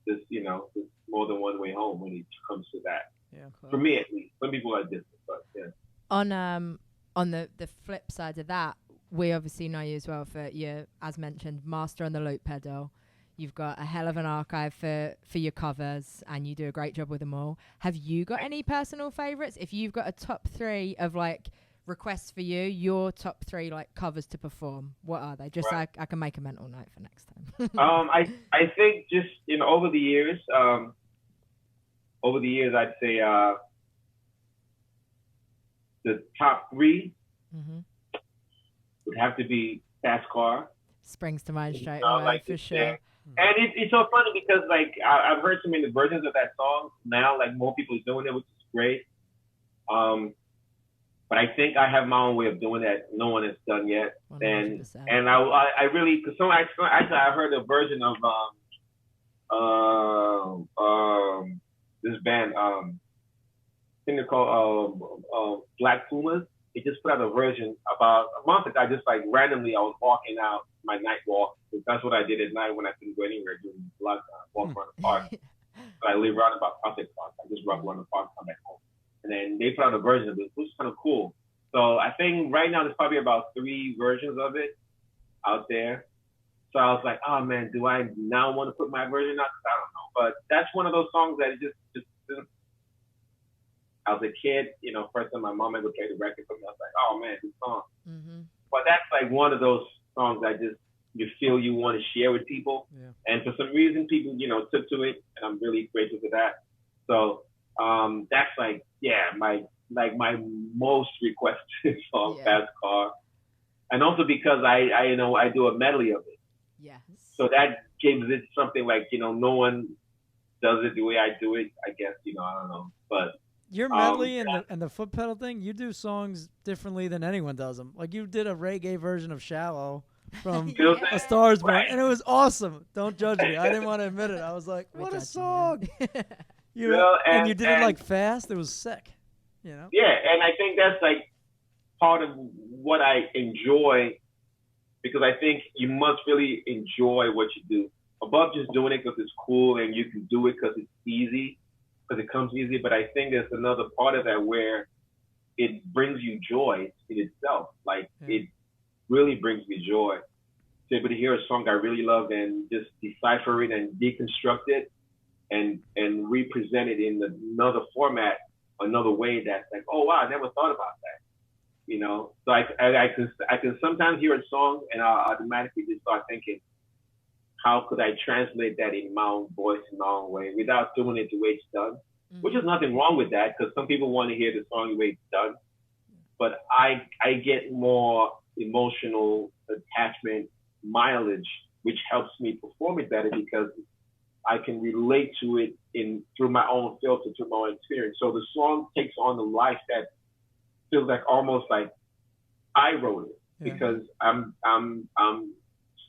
there's there's more than one way home when it comes to that. Yeah, cool. For me at least. Some people are different, but yeah. On the flip side of that, we obviously know you as well for your, as mentioned, master on the loop pedal. You've got a hell of an archive for your covers, and you do a great job with them all. Have you got any personal favorites? If you've got a top 3 of like requests for you, your top 3 like covers to perform, what are they? Just so I can make a mental note for next time. I think just over the years, I'd say the top 3 would have to be Fast Car. Springs to mind straight away, like, for sure. Yeah. And it's so funny because like I've heard so many versions of that song now, like more people are doing it, which is great. But I think I have my own way of doing that. No one has done yet. 100%. And I really, because actually I heard a version of this band, I think they're called Black Pumas. They just put out a version about a month ago. Just like randomly, I was walking out my night walk. That's what I did at night when I couldn't go anywhere during lockdown. Walk around the park. So I live around about Prospect Park. I just walk around the park, come back home. And then they put out a version of it, which was kind of cool. So I think right now there's probably about 3 versions of it out there. So I was like, oh man, do I now want to put my version out? I don't know. But that's one of those songs that just I was a kid, first time my mom ever played the record for me, I was like, oh man, this song. Mm-hmm. But that's like one of those songs that just you feel you want to share with people. Yeah. And for some reason, people, took to it, and I'm really grateful for that. So that's like, my most requested song, Fast Car. And also because I do a medley of it. Yes. So that gives it something like, no one does it the way I do it, I guess, I don't know. But your medley and the foot pedal thing, you do songs differently than anyone does them. Like you did a reggae version of Shallow from A Star Is Born, and it was awesome. Don't judge me. I didn't want to admit it. I was like, what a song. And you did it like fast. It was sick. Yeah, and I think that's like part of what I enjoy, because I think you must really enjoy what you do. Above just doing it because it's cool and you can do it because it's easy, because it comes easy. But I think there's another part of that where it brings you joy in itself. Like it really brings me joy to be able to hear a song I really love and just decipher it and deconstruct it and represent it in another format, another way that's like, oh wow, I never thought about that. So I can sometimes hear a song and I'll automatically just start thinking, how could I translate that in my own voice, in my own way, without doing it the way it's done? which is nothing wrong with that because some people want to hear the song the way it's done. But I get more emotional attachment mileage, which helps me perform it better because I can relate to it through my own filter, through my own experience. So the song takes on the life that feels like almost like I wrote it because I'm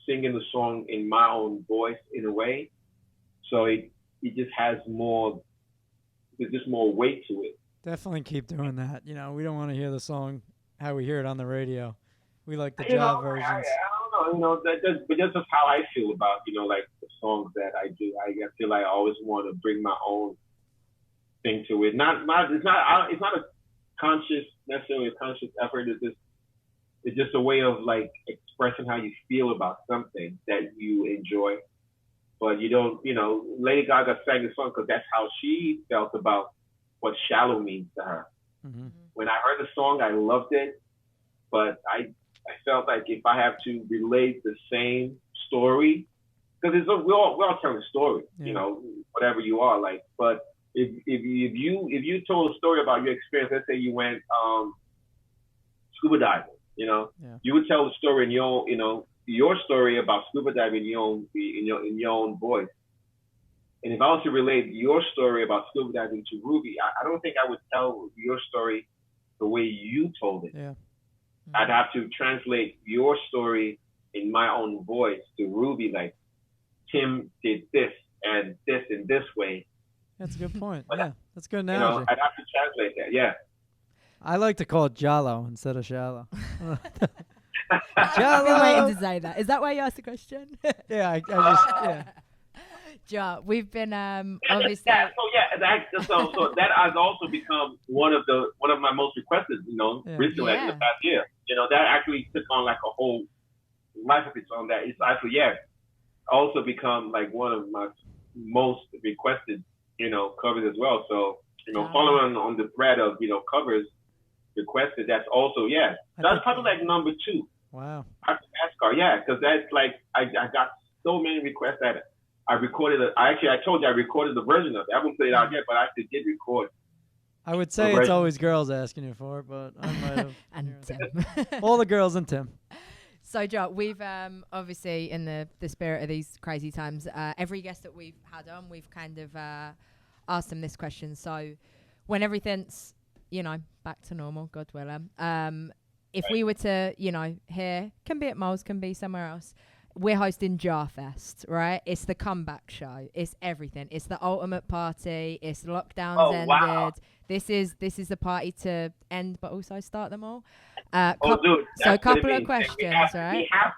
singing the song in my own voice in a way. So it just has more, there's just more weight to it. Definitely keep doing that. We don't want to hear the song how we hear it on the radio. We like the Jah versions. I don't know, but that's just how I feel about, like the songs that I do. I feel like I always want to bring my own thing to it. It's not necessarily a conscious effort. It's just a way of like expressing how you feel about something that you enjoy. But you don't, Lady Gaga sang the song because that's how she felt about what shallow means to her. Mm-hmm. When I heard the song, I loved it, but I felt like if I have to relate the same story, because we're all telling stories, whatever you are like. But if you told a story about your experience, let's say you went scuba diving, you would tell the story in your story about scuba diving in your own voice. And if I was to relate your story about scuba diving to Ruby, I don't think I would tell your story the way you told it. Yeah. I'd have to translate your story in my own voice to Ruby, like Tim did this and this in this way. That's a good point. Yeah, that's a good analogy. I'd have to translate that. Yeah. I like to call it Jello instead of shallow. I've been waiting to say that. Is that why you asked the question? Yeah, I just. Ja, we've been obviously. So that has also become one of my most requested, recently in the past year. That actually took on like a whole life of its own. That it's actually also become like one of my most requested, covers as well. So following on the thread of covers requested, that's also that's probably like number 2. Wow. After NASCAR, because that's like I got so many requests that I recorded I told you I recorded the version of it. I haven't played it out yet, but I actually did record. I would say it's always girls asking you for it, but I might have. And Tim. All the girls and Tim. So, Ja, we've obviously in the spirit of these crazy times, every guest that we've had on, we've kind of asked them this question. So, when everything's back to normal, God willing, if we were to here, can be at Moles, can be somewhere else. We're hosting Jahstix, right? It's the comeback show. It's everything. It's the ultimate party. It's lockdowns ended. Wow. This is the party to end, but also start them all. Dude. So a couple of questions, right? We have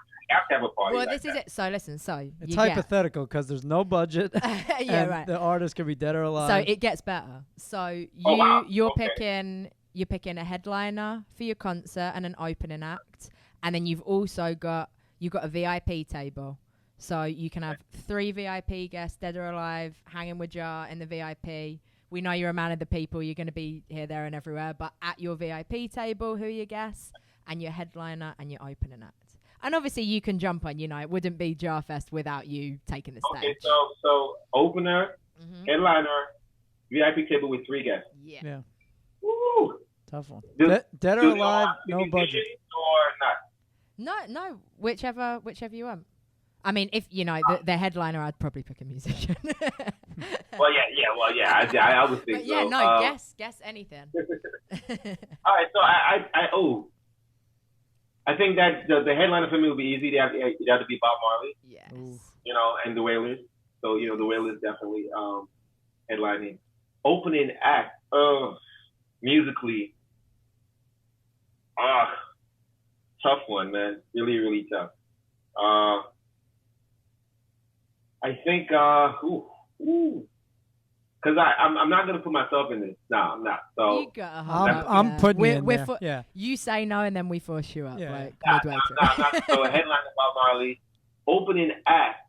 to have a party. Well, this is it. So listen. So it's hypothetical because there's no budget. Right. The artist could be dead or alive. So it gets better. So you're picking a headliner for your concert and an opening act, and then you've also got a VIP table. So you can have 3 VIP guests, dead or alive, hanging with Ja in the VIP. We know you're a man of the people. You're going to be here, there, and everywhere. But at your VIP table, who are your guests? And your headliner and your opening act. And obviously, you can jump on. It wouldn't be Jarfest without you taking the stage. Okay, so opener, headliner, VIP table with 3 guests. Yeah. Woo! Tough one. Dead or alive, no budget. Or not? No, whichever you want. I mean, if the headliner, I'd probably pick a musician. Well, I would think. But yeah, guess anything. All right, so I think that the headliner for me would be easy. It had to be Bob Marley. Yes. And the Wailers. So the Wailers definitely headlining. Opening act, musically, tough one, man. Really, really tough. I think, because I'm not gonna put myself in this. No, I'm not. So you got I'm putting you in there. You say no, and then we force you up. Yeah. Like midway through. So a headline Bob Marley, opening act.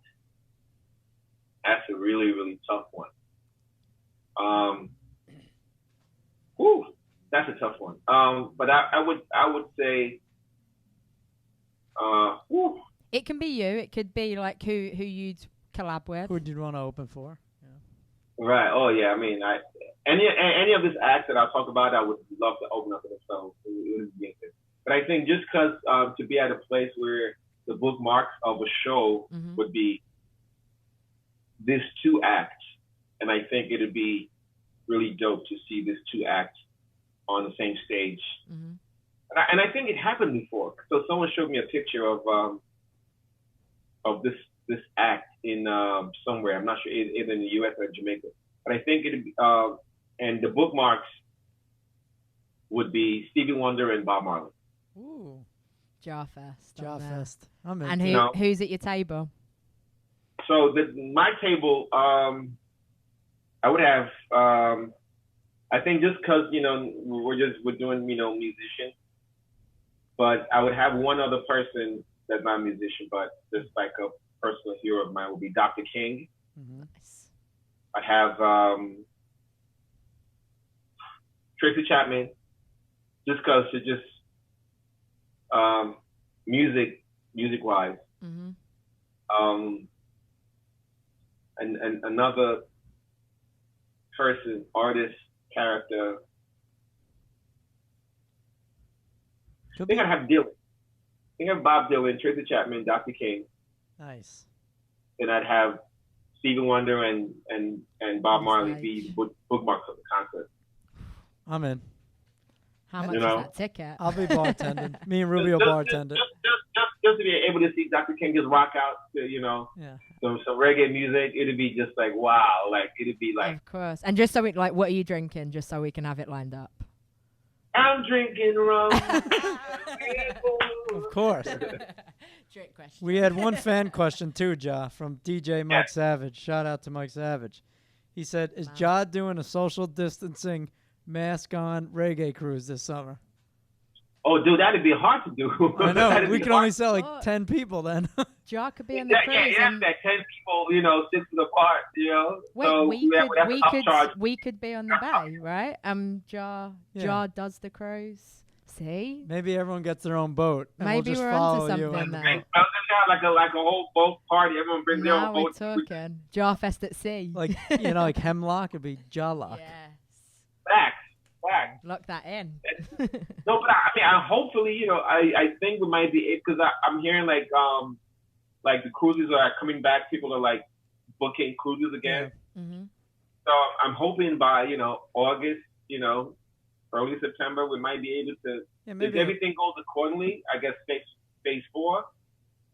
That's a really, really tough one. That's a tough one. But I would say, it can be you. It could be like who you'd collab with. Who would you want to open for? Yeah. Right. Oh yeah. I mean, any of this acts that I'll talk about, I would love to open up to themselves. It would be interesting. But I think just because to be at a place where the bookmarks of a show would be these 2 acts, and I think it'd be really dope to see these 2 acts on the same stage. And I think it happened before. So someone showed me a picture of this act in somewhere. I'm not sure, either in the U.S. or Jamaica. But I think it'd be, and the bookmarks would be Stevie Wonder and Bob Marley. Ooh, Jahfest. Jahfest. And who's at your table? So my table, I would have. I think just because we're doing musicians, but I would have one other person that's not a musician, but just like a personal hero of mine would be Dr. King. Nice. I'd have Tracy Chapman, just because it's just music wise. And another person, artist, character. I think I'd have Dylan. I think I'd have Bob Dylan, Tracy Chapman, Dr. King. Nice. Then I'd have Stevie Wonder and Bob Marley be the bookmarks of the concert. I'm in. How much is that ticket? I'll be bartending. Me and Ruby will bartend it. Just to be able to see Dr. King just rock out to, some reggae music, it'd be just like, wow. Like, it'd be like. Of course. And just so what are you drinking? Just so we can have it lined up. I'm drinking rum. Of course. Trick question. We had one fan question too, Ja, from DJ Mike Savage. Shout out to Mike Savage. He said, is Ja doing a social distancing mask on reggae cruise this summer? Oh, dude, that'd be hard to do. I know. We could only sell like 10 people then. Ja could be on the cruise. Yeah, that 10 people, 6 apart, Wait, so we could be on the bay, right? Ja does the cruise. See? Maybe everyone gets their own boat. And Maybe we'll just we're follow onto you something now. Like a whole boat party. Everyone brings their own boat. Now we're talking. Jahfest at sea. Like, like Hemlock would be Jahlock. Yes. Facts. Lock that in. No, but I hopefully, I think we might be, because I'm hearing like the cruises are coming back. People are like booking cruises again. Yeah. So I'm hoping by, August, early September, we might be able to, if everything goes accordingly, I guess phase 4.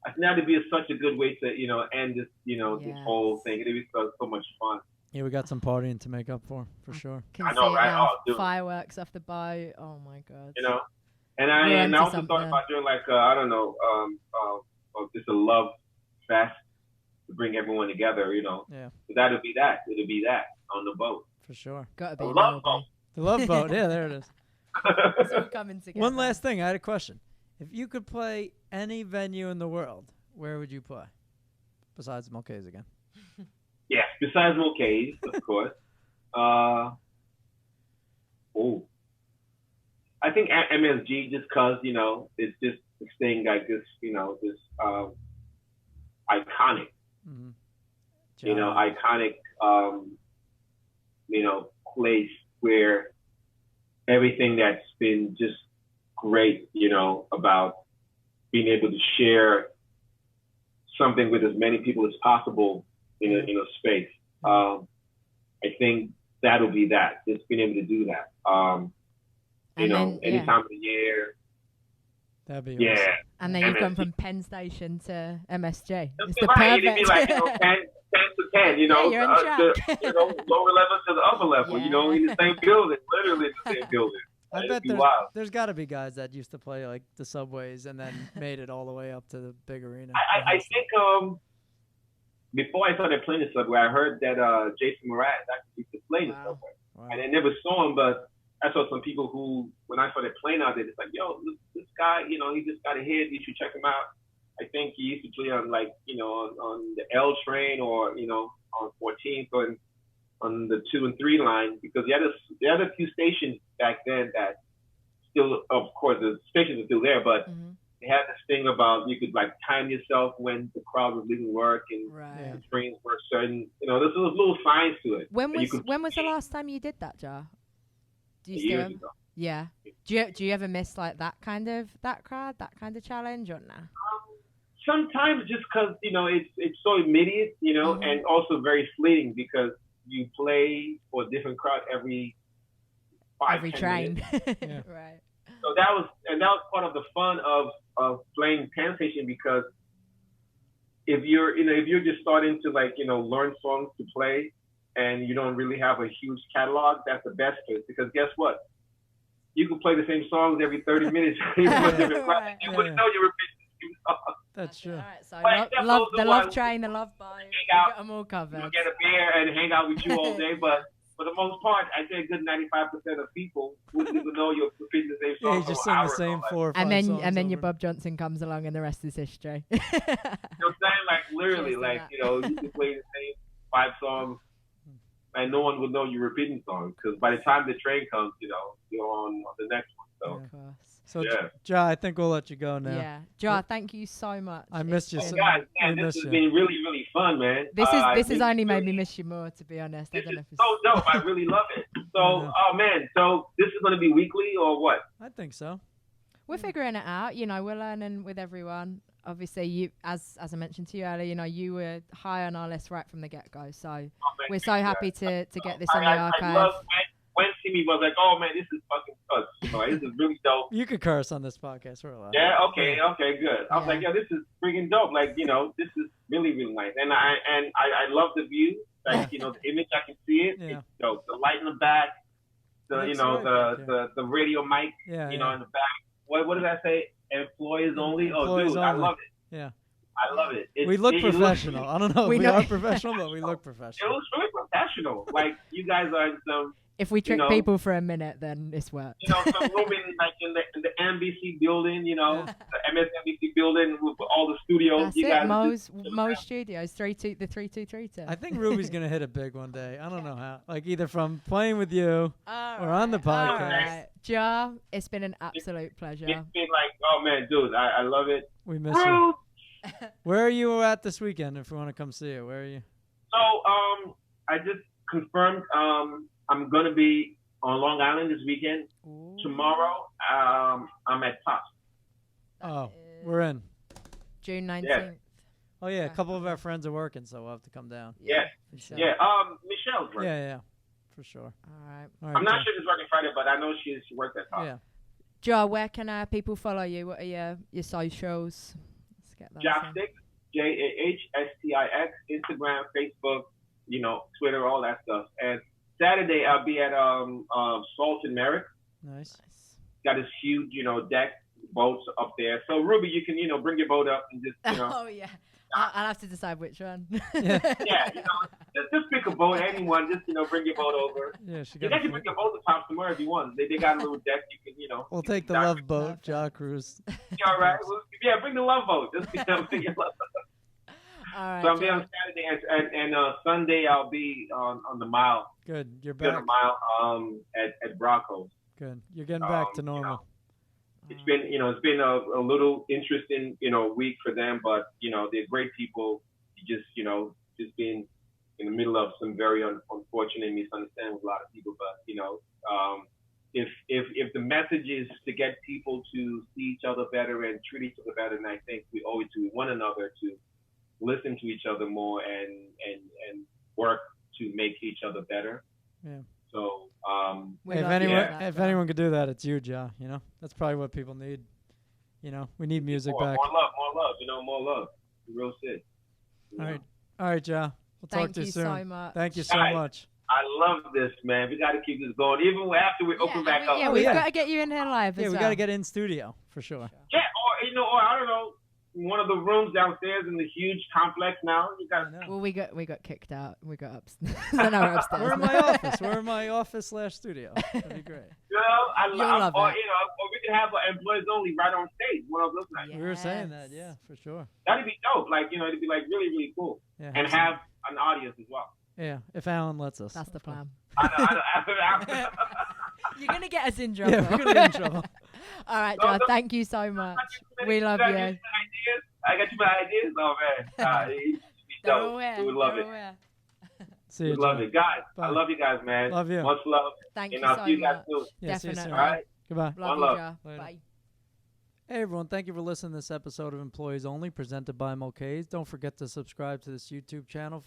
I think that'd be such a good way to, end this, this whole thing. It'd be so much fun. Yeah, we got some partying to make up for sure. I know, right? Fireworks off the boat. Oh my God. And I also thought about doing like just a love fest to bring everyone together. Yeah. So that'll be that. It'll be that on the boat. For sure. Gotta be a love boat. The love boat. Yeah, there it is. It's all coming together. One last thing. I had a question. If you could play any venue in the world, where would you play? Besides Mulcahy's again. Yes, besides Mulcahy's, of course. I think at MSG, just because, it's just this thing like this, this iconic, iconic, place where everything that's been just great, about being able to share something with as many people as possible in a space. I think that'll be that. Just being able to do that. Any time of the year. That'd be awesome. And then you've gone from Penn Station to MSG. It's the right. perfect. It'd be like 10 to 10. You're on track. Lower level to the upper level. In the same building, literally in the same building. I bet there's got to be guys that used to play like the subways and then made it all the way up to the big arena. I think before I started playing the subway, I heard that Jason Mraz actually used to play the subway. Wow. And I never saw him, but I saw some people who, when I started playing out there, it's like, yo, this guy, he just got a hit. You should check him out. I think he used to play on on the L train or, on 14th or on the 2 and 3 line, because the other few stations back then that still, of course, the stations are still there, but they had this thing about you could like time yourself when the crowd was leaving work and the trains were certain. You know, there's a little science to it. When was the last time you did that, Jah? Do you years ago. Yeah. Do you ever miss like that kind of challenge or nah? Sometimes just because you know it's so immediate, you know, and also very fleeting because you play for a different crowd every 5-10 train. minutes. Right. So that was part of the fun of playing Penn Station because if you're just starting to like learn songs to play and you don't really have a huge catalog, that's the best place because guess what? You can play the same songs every 30 minutes. You wouldn't know you were repeating songs. That's true. All right, so love train, the love bike, we got them all covered. You get a beer and hang out with you all day, but for the most part, I say a good 95% of people wouldn't even know you're repeating the same song. Yeah, you just sing the same 4 or 5 songs. And then your Bob Johnson comes along and the rest is history. You know what I'm saying? Like literally, like you can play the same 5 songs and no one would know you're repeating songs because by the time the train comes, you're on the next one. So. Of course. So, Jah, I think we'll let you go now. Yeah. Jah, thank you so much. I missed you. Guys, man, this has been really, really fun, man. This has only made me miss you more, to be honest. This is so dope. I really love it. So, oh, man. So, this is going to be weekly or what? I think so. We're figuring it out. We're learning with everyone. Obviously, you, as I mentioned to you earlier, you were high on our list right from the get-go. So, we're so happy to get this on the archive. When Timmy was like, "Oh man, this is fucking us. This is really dope." You could curse on this podcast. We're allowed. Yeah. Okay. Good. I was like, "Yeah, this is freaking dope. Like, this is really, really nice." And I love the view. Like, the image, I can see it. Yeah. It's dope. The light in the back. The radio mic. Yeah. In the back. What did I say? Employees only. Dude, I love it. Yeah. I love it. We look professional. I don't know if we are professional, but we look professional. It looks really professional. Like, you guys are in some. If we trick people for a minute, then it's work. Some room in the NBC building, the MSNBC building with all the studios. That's it. Mo's Studios, the 3232. I think Ruby's gonna hit it big one day. I don't know how. Like either from playing with you or on the podcast. Right. Jah, it's been an absolute pleasure. It's been like, oh man, dude, I love it. We miss you. Where are you at this weekend? If we want to come see you, where are you? So I just confirmed. I'm going to be on Long Island this weekend. Ooh. Tomorrow, I'm at Pops. Oh, we're in. June 19th. Yeah. Oh, yeah. A couple of our friends are working, so we'll have to come down. Yeah. Sure. Yeah. Michelle's working. Yeah. For sure. All right. I'm not sure she's working Friday, but I know she worked at Pops. Yeah. Jah, where can people follow you? What are your socials? Let's get that. Jahstix, Jahstix, Instagram, Facebook, Twitter, all that stuff. And Saturday, I'll be at Salt and Merrick. Nice. Got this huge, deck, boats up there. So, Ruby, you can, bring your boat up and just, Oh, yeah. I'll have to decide which one. Yeah, just pick a boat, anyone. Just, bring your boat over. Yeah, you can bring your boat to Pops tomorrow if you want. They got a little deck. You can, We'll take the love boat, Reggae Cruise. Yeah, all right. Well, bring the love boat. Just, bring your love boat. All right, so I'll be on Saturday and Sunday I'll be on the mile. Good, you're back. The mile at Broncos. Good, you're getting back to normal. It's been a little interesting week for them, but they're great people. You just being in the middle of some very unfortunate misunderstanding with a lot of people, but if the message is to get people to see each other better and treat each other better, then I think we owe it to one another to listen to each other more and work to make each other better. Yeah. So if anyone could do that, it's you, Jah. That's probably what people need. We need music back. More love. More love. Real shit. All right, Jah. We'll talk to you soon. Thank you so much. Thank you so much. I love this, man. We got to keep this going, even after we open back up. Yeah, we've got to get you in here live. Yeah, we got to get in studio for sure. Yeah, or I don't know. One of the rooms downstairs in the huge complex now. Well, we got kicked out. We got upstairs. So now we're upstairs. We're in my office. We're in my office/studio. That'd be great. I love or we could have employees only right on stage. One of those nights. Yes. We were saying that, yeah, for sure. That'd be dope. Like it'd be like really, really cool. Yeah, and have an audience as well. Yeah, if Alan lets us. That's the plan. I know. You're gonna get us in trouble. Yeah, we're gonna get in trouble. All right, Joe. Thank you so much. We love you. I got you my ideas. Oh man, we would love it. See you. We love it, guys. Bye. I love you guys, man. Love you. Much love. Thank you I'll so see you guys much. soon. Yeah, definitely. All right. Goodbye. Love you, Joe. Bye. Hey everyone, thank you for listening to this episode of Employees Only presented by MLKs. Don't forget to subscribe to this YouTube channel.